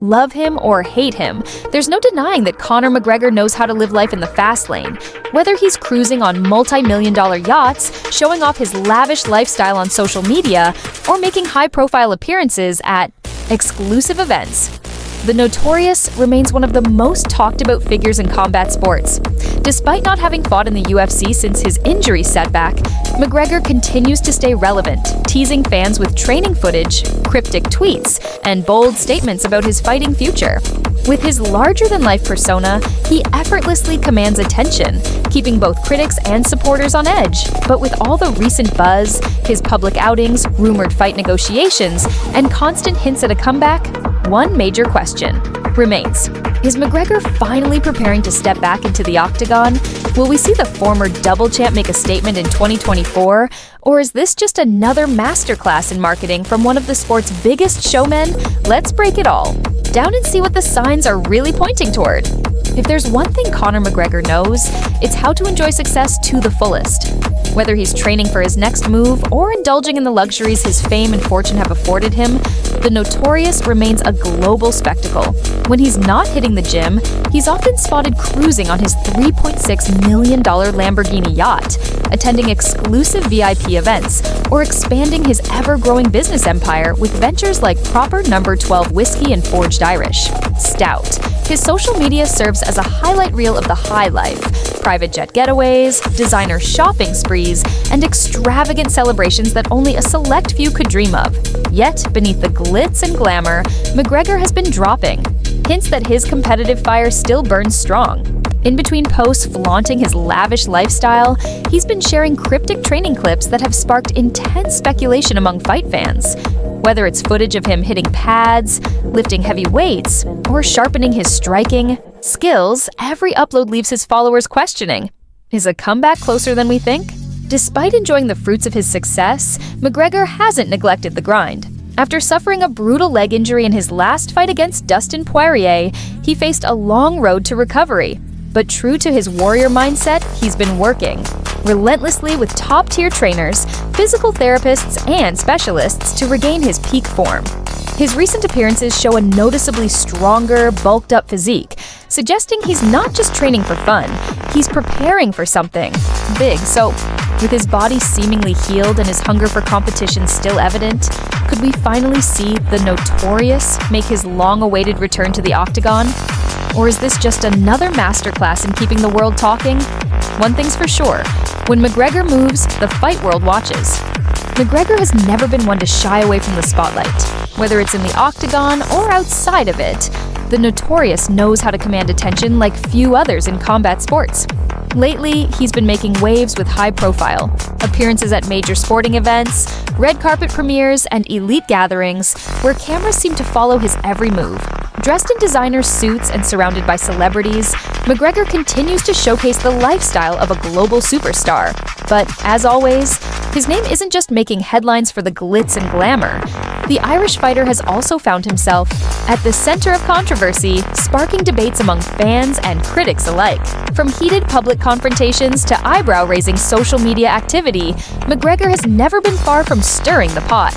Love him or hate him, there's no denying that Conor McGregor knows how to live life in the fast lane. Whether he's cruising on multi-million-dollar yachts, showing off his lavish lifestyle on social media, or making high-profile appearances at exclusive events, the Notorious remains one of the most talked-about figures in combat sports. Despite not having fought in the UFC since his injury setback, McGregor continues to stay relevant, teasing fans with training footage, cryptic tweets, and bold statements about his fighting future. With his larger-than-life persona, he effortlessly commands attention, keeping both critics and supporters on edge. But with all the recent buzz, his public outings, rumored fight negotiations, and constant hints at a comeback, one major question remains. Is McGregor finally preparing to step back into the Octagon? Will we see the former double champ make a statement in 2024? Or is this just another masterclass in marketing from one of the sport's biggest showmen? Let's break it all down and see what the signs are really pointing toward. If there's one thing Conor McGregor knows, it's how to enjoy success to the fullest. Whether he's training for his next move or indulging in the luxuries his fame and fortune have afforded him, the Notorious remains a global spectacle. When he's not hitting the gym, he's often spotted cruising on his $3.6 million Lamborghini yacht, attending exclusive VIP events, or expanding his ever-growing business empire with ventures like Proper No. 12 Whiskey and Forged Irish Stout. His social media serves as a highlight reel of the high life: private jet getaways, designer shopping sprees, and extravagant celebrations that only a select few could dream of. Yet, beneath the glitz and glamour, McGregor has been dropping hints that his competitive fire still burns strong. In between posts flaunting his lavish lifestyle, he's been sharing cryptic training clips that have sparked intense speculation among fight fans. Whether it's footage of him hitting pads, lifting heavy weights, or sharpening his striking skills, every upload leaves his followers questioning, is a comeback closer than we think? Despite enjoying the fruits of his success, McGregor hasn't neglected the grind. After suffering a brutal leg injury in his last fight against Dustin Poirier, he faced a long road to recovery. But true to his warrior mindset, he's been working relentlessly with top-tier trainers, physical therapists, and specialists to regain his peak form. His recent appearances show a noticeably stronger, bulked-up physique, suggesting he's not just training for fun, he's preparing for something big. So, with his body seemingly healed and his hunger for competition still evident, could we finally see the Notorious make his long-awaited return to the Octagon? Or is this just another masterclass in keeping the world talking? One thing's for sure, when McGregor moves, the fight world watches. McGregor has never been one to shy away from the spotlight. Whether it's in the Octagon or outside of it, the Notorious knows how to command attention like few others in combat sports. Lately, he's been making waves with high profile appearances at major sporting events, red carpet premieres, and elite gatherings where cameras seem to follow his every move. Dressed in designer suits and surrounded by celebrities, McGregor continues to showcase the lifestyle of a global superstar. But, as always, his name isn't just making headlines for the glitz and glamour. The Irish fighter has also found himself at the center of controversy, sparking debates among fans and critics alike. From heated public confrontations to eyebrow-raising social media activity, McGregor has never been far from stirring the pot.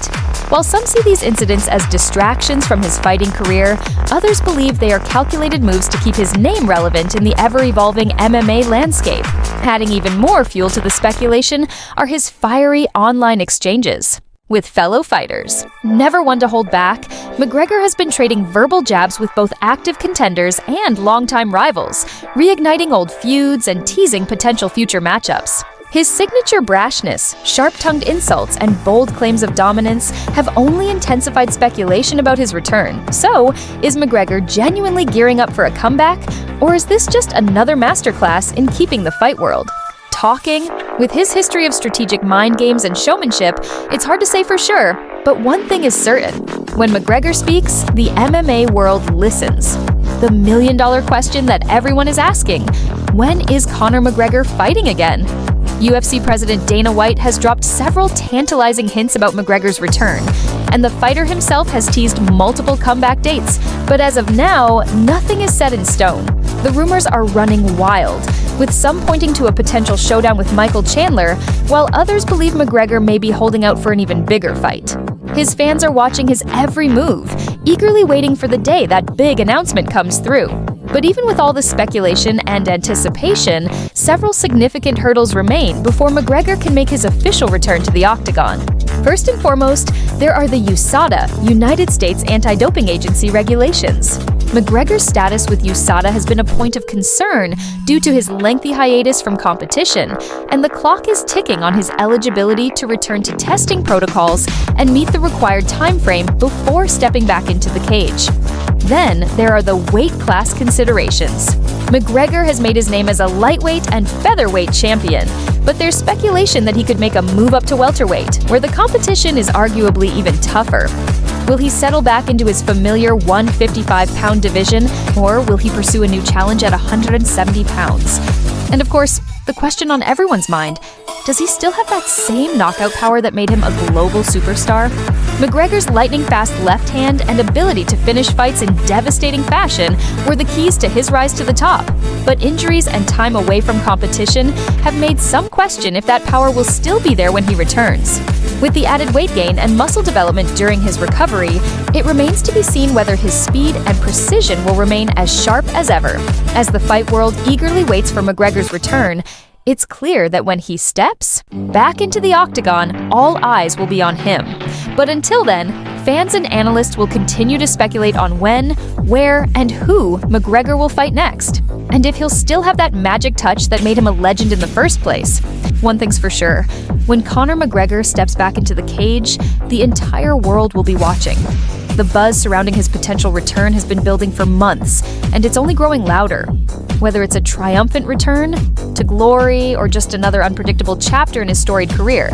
While some see these incidents as distractions from his fighting career, others believe they are calculated moves to keep his name relevant in the ever-evolving MMA landscape. Adding even more fuel to the speculation are his fiery online exchanges with fellow fighters. Never one to hold back, McGregor has been trading verbal jabs with both active contenders and longtime rivals, reigniting old feuds and teasing potential future matchups. His signature brashness, sharp-tongued insults, and bold claims of dominance have only intensified speculation about his return. So, is McGregor genuinely gearing up for a comeback, or is this just another masterclass in keeping the fight world talking? With his history of strategic mind games and showmanship, it's hard to say for sure, but one thing is certain. When McGregor speaks, the MMA world listens. The million-dollar question that everyone is asking: when is Conor McGregor fighting again? UFC President Dana White has dropped several tantalizing hints about McGregor's return, and the fighter himself has teased multiple comeback dates, but as of now, nothing is set in stone. The rumors are running wild, with some pointing to a potential showdown with Chandler, while others believe McGregor may be holding out for an even bigger fight. His fans are watching his every move, eagerly waiting for the day that big announcement comes through. But even with all the speculation and anticipation, several significant hurdles remain before McGregor can make his official return to the Octagon. First and foremost, there are the USADA, United States Anti-Doping Agency regulations. McGregor's status with USADA has been a point of concern due to his lengthy hiatus from competition, and the clock is ticking on his eligibility to return to testing protocols and meet the required time frame before stepping back into the cage. Then, there are the weight class considerations. McGregor has made his name as a lightweight and featherweight champion, but there's speculation that he could make a move up to welterweight, where the competition is arguably even tougher. Will he settle back into his familiar 155-pound division, or will he pursue a new challenge at 170 pounds? And of course, the question on everyone's mind, does he still have that same knockout power that made him a global superstar? McGregor's lightning-fast left hand and ability to finish fights in devastating fashion were the keys to his rise to the top. But injuries and time away from competition have made some question if that power will still be there when he returns. With the added weight gain and muscle development during his recovery, it remains to be seen whether his speed and precision will remain as sharp as ever. As the fight world eagerly waits for McGregor's return, it's clear that when he steps back into the Octagon, all eyes will be on him. But until then, fans and analysts will continue to speculate on when, where, and who McGregor will fight next, and if he'll still have that magic touch that made him a legend in the first place. One thing's for sure, when Conor McGregor steps back into the cage, the entire world will be watching. The buzz surrounding his potential return has been building for months, and it's only growing louder. Whether it's a triumphant return, to glory, or just another unpredictable chapter in his storied career,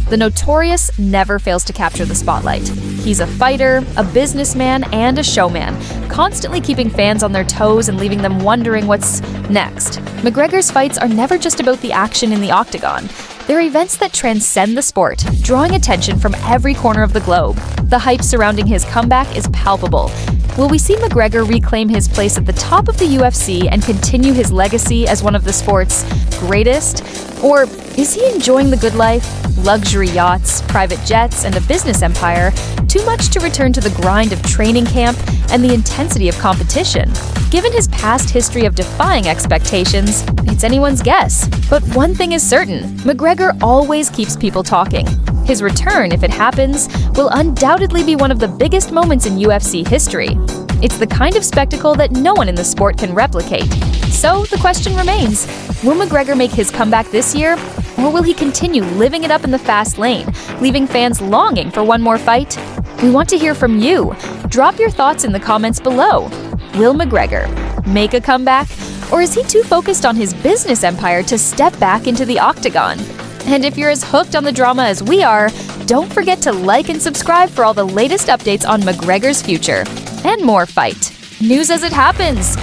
the Notorious never fails to capture the spotlight. He's a fighter, a businessman, and a showman, constantly keeping fans on their toes and leaving them wondering what's next. McGregor's fights are never just about the action in the Octagon. They're events that transcend the sport, drawing attention from every corner of the globe. The hype surrounding his comeback is palpable. Will we see McGregor reclaim his place at the top of the UFC and continue his legacy as one of the sport's greatest? Or is he enjoying the good life, luxury yachts, private jets, and a business empire, too much to return to the grind of training camp and the intensity of competition? Given his past history of defying expectations, it's anyone's guess. But one thing is certain, McGregor always keeps people talking. His return, if it happens, will undoubtedly be one of the biggest moments in UFC history. It's the kind of spectacle that no one in the sport can replicate. So the question remains, will McGregor make his comeback this year, or will he continue living it up in the fast lane, leaving fans longing for one more fight? We want to hear from you. Drop your thoughts in the comments below. Will McGregor make a comeback, or is he too focused on his business empire to step back into the Octagon? And if you're as hooked on the drama as we are, don't forget to like and subscribe for all the latest updates on McGregor's future. And more fight news as it happens.